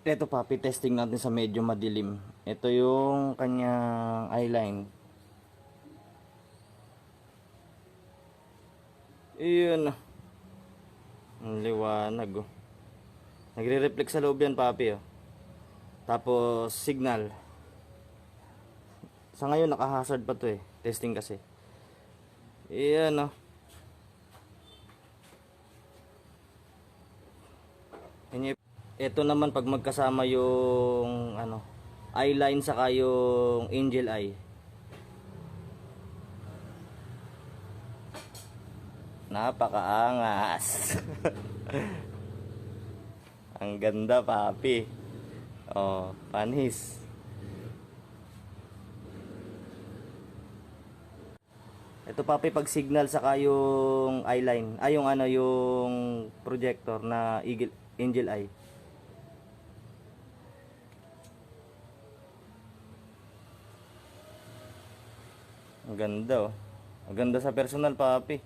Ito papi, testing natin sa medyo madilim. Ito yung kanyang eyeline. Iyon. Ang liwanag oh. Nagre-reflect sa loob yan papi oh. Tapos signal. Sa ngayon naka-hazard pa to eh. Testing kasi. Iyan oh. Ito naman pag magkasama yung ano, eyeline saka yung angel eye. Napakaangas. Ang ganda papi. Oh, panis. Ito papi pag signal saka yung eyeline, ay yung ano yung projector na eagle, angel eye. Ang ganda oh. Ang ganda sa personal papi.